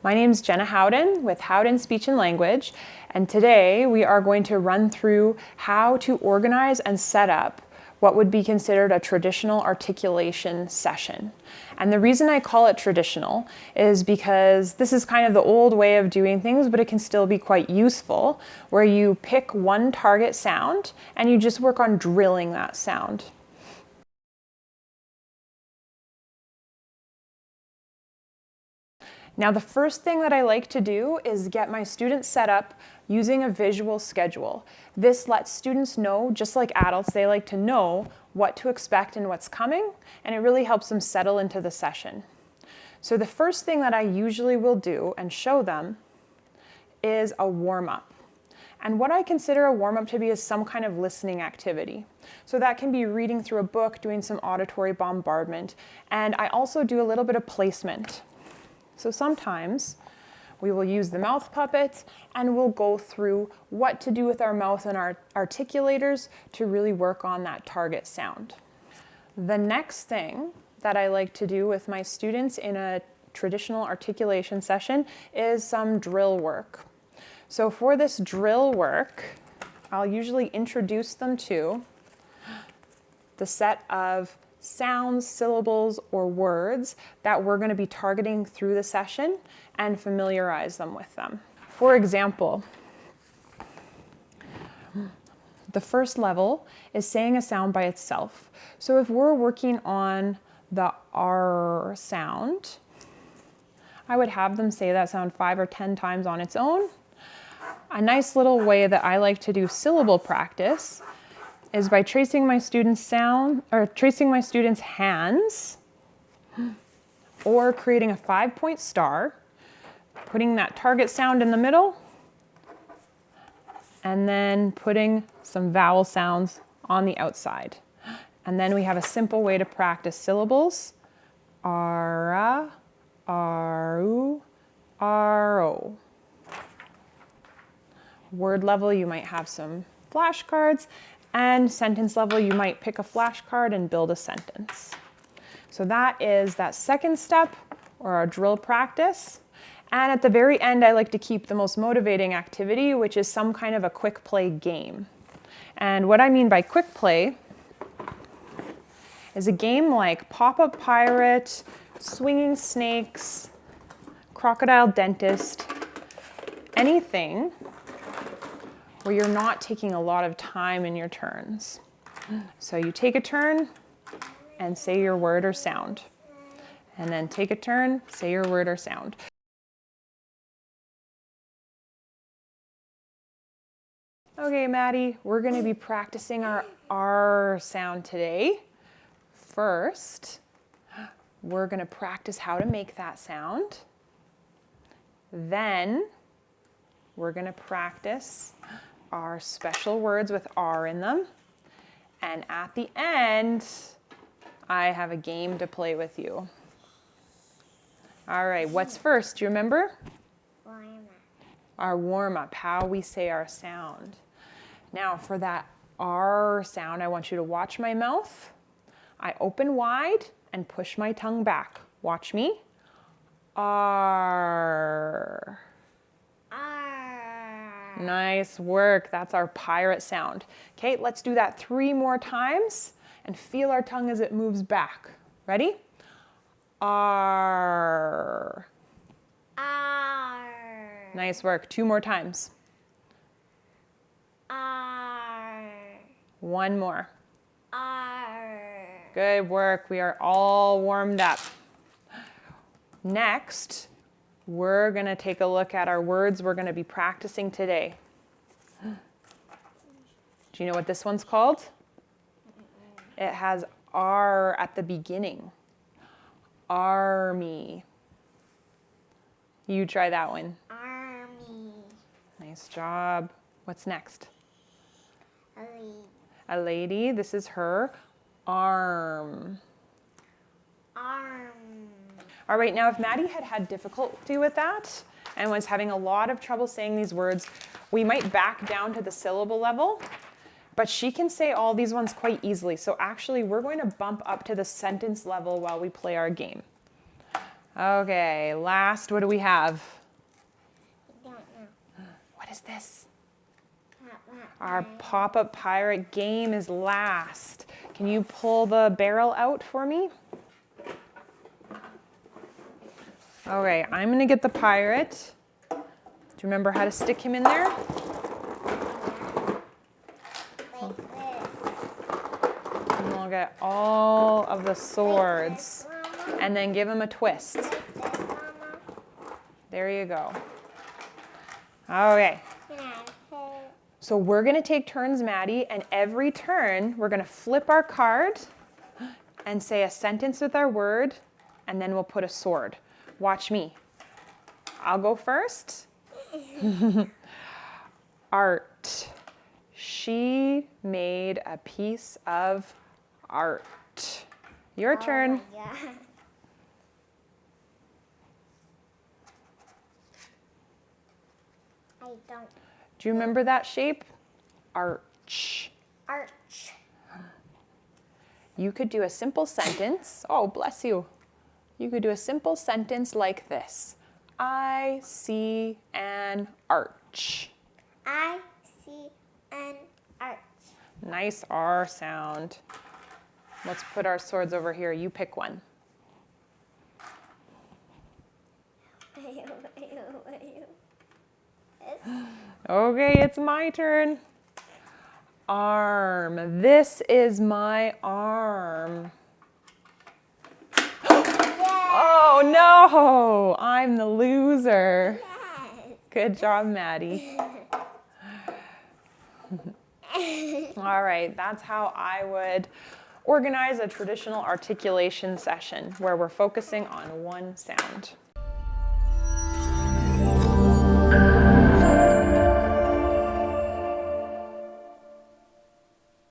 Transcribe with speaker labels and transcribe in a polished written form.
Speaker 1: My name is Jenna Howden with Howden Speech and Language, and today we are going to run through how to organize and set up what would be considered a traditional articulation session. And the reason I call it traditional is because this is kind of the old way of doing things, but it can still be quite useful, where you pick one target sound and you just work on drilling that sound. Now, the first thing that I like to do is get my students set up using a visual schedule. This lets students know, just like adults, they like to know what to expect and what's coming, and it really helps them settle into the session. So the first thing that I usually will do and show them is a warm-up. And what I consider a warm-up to be is some kind of listening activity. So that can be reading through a book, doing some auditory bombardment, and I also do a little bit of placement. So sometimes we will use the mouth puppets and we'll go through what to do with our mouth and our articulators to really work on that target sound. The next thing that I like to do with my students in a traditional articulation session is some drill work. So for this drill work, I'll usually introduce them to the set of sounds, syllables, or words that we're going to be targeting through the session and familiarize them with them. For example, the first level is saying a sound by itself. So if we're working on the R sound, I would have them say that sound 5 or 10 times on its own. A nice little way that I like to do syllable practice is by tracing my students' hands, or creating a 5-point star, putting that target sound in the middle, and then putting some vowel sounds on the outside. And then we have a simple way to practice syllables. Ara, aru, aro. Word level, you might have some flashcards. And sentence level, you might pick a flashcard and build a sentence. So that is that second step, or our drill practice. And at the very end, I like to keep the most motivating activity, which is some kind of a quick play game. And what I mean by quick play is a game like Pop-Up Pirate, Swinging Snakes, Crocodile Dentist, anything where you're not taking a lot of time in your turns. So you take a turn and say your word or sound. And then take a turn, say your word or sound. Okay, Maddie, we're gonna be practicing our R sound today. First, we're gonna practice how to make that sound. Then, we're gonna practice our special words with R in them. And at the end, I have a game to play with you. All right, what's first? Do you remember?
Speaker 2: Warm-up.
Speaker 1: Our warm-up, how we say our sound. Now for that R sound, I want you to watch my mouth. I open wide and push my tongue back. Watch me. R. Nice work. That's our pirate sound. Okay, let's do that 3 more times and feel our tongue as it moves back. Ready? R.
Speaker 2: R.
Speaker 1: Nice work. 2 more times.
Speaker 2: R.
Speaker 1: 1 more.
Speaker 2: R.
Speaker 1: Good work. We are all warmed up. Next, we're going to take a look at our words we're going to be practicing today. Do you know what this one's called? It has R at the beginning. Army. You try that one.
Speaker 2: Army.
Speaker 1: Nice job. What's next?
Speaker 2: A lady.
Speaker 1: A lady. This is her. Arm.
Speaker 2: Arm.
Speaker 1: All right, now if Maddie had difficulty with that and was having a lot of trouble saying these words, we might back down to the syllable level, but she can say all these ones quite easily. So actually, we're going to bump up to the sentence level while we play our game. Okay, last, what do we have?
Speaker 2: I don't know.
Speaker 1: What is this?
Speaker 2: What,
Speaker 1: Our pop-up pirate game is last. Can you pull the barrel out for me? Okay, I'm gonna get the pirate. Do you remember how to stick him in there?
Speaker 2: Like this.
Speaker 1: And we'll get all of the swords
Speaker 2: Like this, Mama.
Speaker 1: and then give him a twist.
Speaker 2: Like this, Mama.
Speaker 1: There you go. Okay,
Speaker 2: And I put
Speaker 1: so we're gonna take turns, Maddie, and every turn we're gonna flip our card and say a sentence with our word, and then we'll put a sword. Watch me. I'll go first. Art. She made a piece of art. Your turn.
Speaker 2: Oh my God. I don't.
Speaker 1: Do you remember that shape? Arch.
Speaker 2: Arch.
Speaker 1: You could do a simple sentence. Oh, bless you. You could do a simple sentence like this. I see an arch.
Speaker 2: I see an arch.
Speaker 1: Nice R sound. Let's put our swords over here. You pick one. Okay, it's my turn. Arm. This is my arm. Oh no, I'm the loser. Good job, Maddie. All right, that's how I would organize a traditional articulation session where we're focusing on one sound.